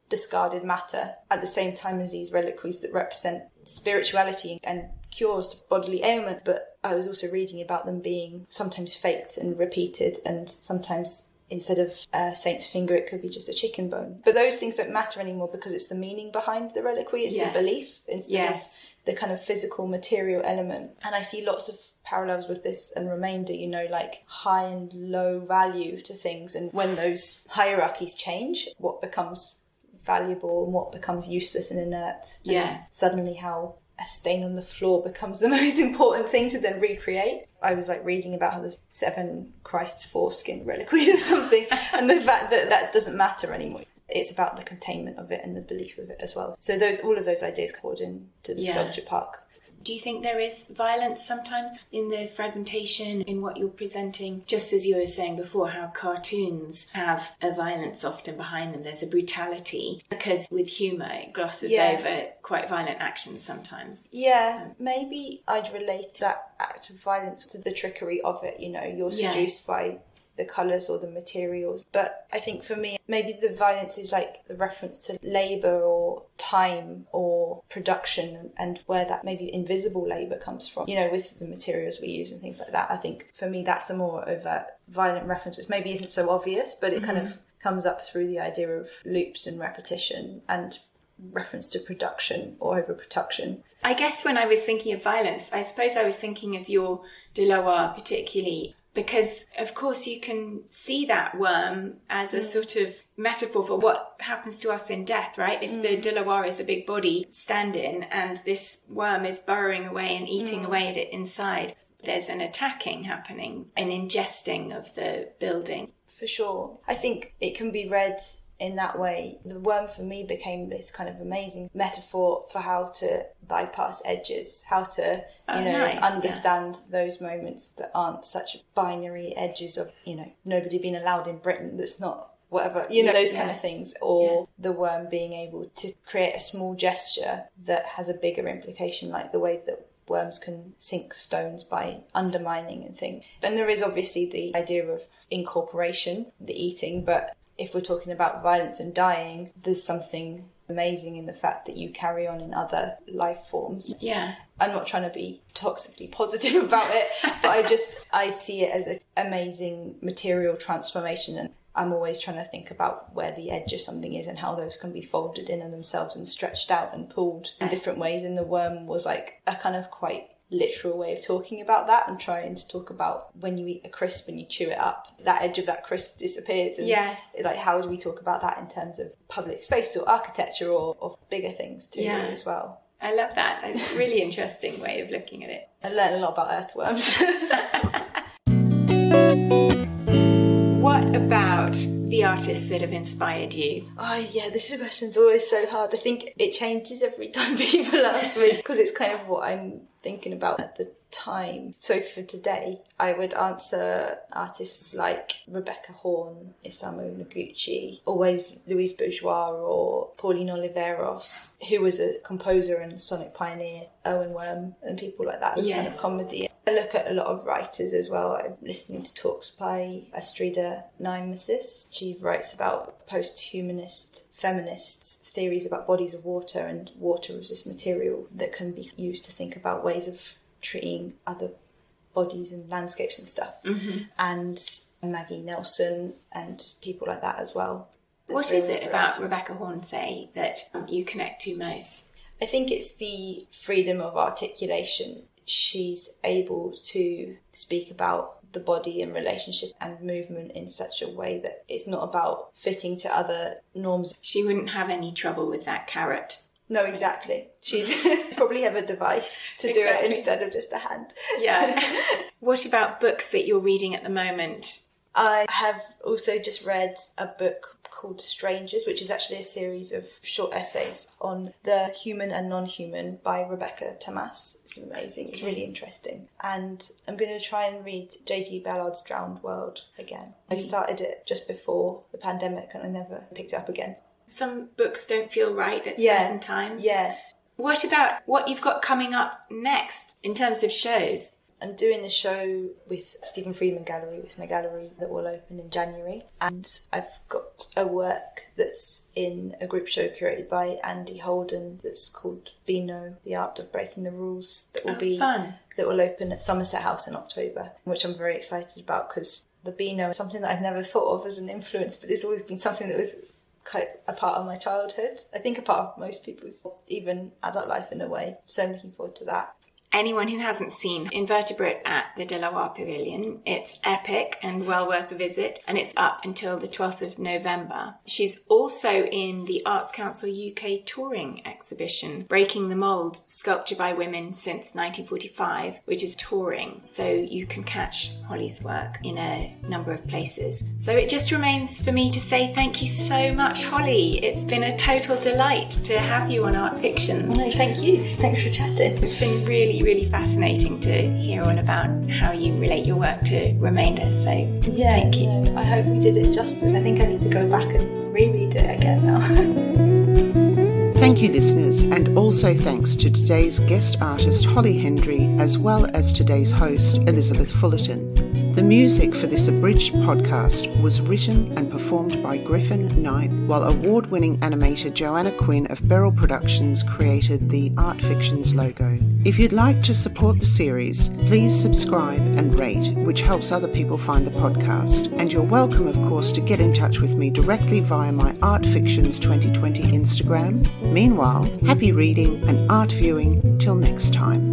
discarded matter at the same time as these reliquaries that represent spirituality and cures to bodily ailment. But I was also reading about them being sometimes faked and repeated, and sometimes instead of a saint's finger it could be just a chicken bone. But those things don't matter anymore, because it's the meaning behind the reliquary, it's the belief instead of the kind of physical material element. And I see lots of parallels with this and remainder, you know, like high and low value to things. And when those hierarchies change, what becomes valuable and what becomes useless and inert. Yes. And suddenly how a stain on the floor becomes the most important thing to then recreate. I was like reading about how there's 7 Christ's foreskin reliquaries or something, and the fact that that doesn't matter anymore. It's about the containment of it and the belief of it as well. So all of those ideas poured into the sculpture park. Do you think there is violence sometimes in the fragmentation, in what you're presenting? Just as you were saying before, how cartoons have a violence often behind them. There's a brutality, because with humour it glosses over quite violent actions sometimes. Yeah, maybe I'd relate that act of violence to the trickery of it. You know, you're seduced by the colours or the materials. But I think for me, maybe the violence is like the reference to labour or time or production, and where that maybe invisible labour comes from, you know, with the materials we use and things like that. I think for me that's a more overt violent reference, which maybe isn't so obvious, but it kind of comes up through the idea of loops and repetition and reference to production or overproduction. I guess when I was thinking of violence, I suppose I was thinking of your De La Warr particularly, because of course you can see that worm as a sort of metaphor for what happens to us in death, right? If the De La Warr is a big body stand-in and this worm is burrowing away and eating away at it inside, there's an attacking happening, an ingesting of the building. For sure. I think it can be read in that way. The worm for me became this kind of amazing metaphor for how to bypass edges, how to understand those moments that aren't such binary edges of, you know, nobody being allowed in Britain that's not whatever, you know, those kind of things, or the worm being able to create a small gesture that has a bigger implication, like the way that worms can sink stones by undermining and things. And there is obviously the idea of incorporation, the eating, but if we're talking about violence and dying, there's something amazing in the fact that you carry on in other life forms. Yeah. I'm not trying to be toxically positive about it, but I see it as an amazing material transformation, and I'm always trying to think about where the edge of something is and how those can be folded in on themselves and stretched out and pulled in different ways. And the worm was like a kind of quite literal way of talking about that, and trying to talk about when you eat a crisp and you chew it up, that edge of that crisp disappears. And like, how do we talk about that in terms of public space or architecture or bigger things too as well? I love that. It's a really interesting way of looking at it. I learned a lot about earthworms. What about the artists that have inspired you? Oh yeah, this question's always so hard. I think it changes every time people ask me, because it's kind of what I'm thinking about at the time. So for today, I would answer artists like Rebecca Horn, Isamu Noguchi, always Louise Bourgeois or Pauline Oliveros, who was a composer and sonic pioneer, Owen Worm and people like that, kind of comedy. I look at a lot of writers as well. I'm listening to talks by Astrida Nemesis. She writes about post-humanist feminists, theories about bodies of water, and water as this material that can be used to think about ways of treating other bodies and landscapes and stuff. And Maggie Nelson and people like that as well. What is it about Rebecca Horn, say, that you connect to most? I think it's the freedom of articulation. She's able to speak about the body and relationship and movement in such a way that it's not about fitting to other norms. She wouldn't have any trouble with that carrot. No, exactly. She'd probably have a device to do it instead of just a hand. Yeah. What about books that you're reading at the moment? I have also just read a book called Strangers, which is actually a series of short essays on the human and non-human by Rebecca Tamas. It's amazing. It's really interesting. And I'm going to try and read J.G. Ballard's Drowned World again. I started it just before the pandemic and I never picked it up again. Some books don't feel right at certain times. Yeah. What about what you've got coming up next in terms of shows? I'm doing a show with Stephen Friedman Gallery, with my gallery, that will open in January. And I've got a work that's in a group show curated by Andy Holden that's called Beano, The Art of Breaking the Rules, that will fun. That will open at Somerset House in October, which I'm very excited about, because the Beano is something that I've never thought of as an influence, but it's always been something that was quite a part of my childhood. I think a part of most people's even adult life in a way. So I'm looking forward to that. anyone who hasn't seen Invertebrate at the De La Warr Pavilion, it's epic and well worth a visit, and it's up until the 12th of November. She's also in the Arts Council UK touring exhibition, Breaking The Mould, Sculpture by Women Since 1945, which is touring, so you can catch Holly's work in a number of places. So it just remains for me to say thank you so much, Holly. It's been a total delight to have you on Art Fiction. No, thank you. Thanks for chatting. It's been really, really fascinating to hear all about how you relate your work to remainder, so thank you. No, I hope we did it justice. I think I need to go back and reread it again now. Thank you, listeners, and also thanks to today's guest artist Holly Hendry, as well as today's host Elizabeth Fullerton. The music for this abridged podcast was written and performed by Griffin Knight, while award-winning animator Joanna Quinn of Beryl Productions created the Art Fictions logo. If you'd like to support the series, please subscribe and rate, which helps other people find the podcast. And you're welcome, of course, to get in touch with me directly via my Art Fictions 2020 Instagram. Meanwhile, happy reading and art viewing till next time.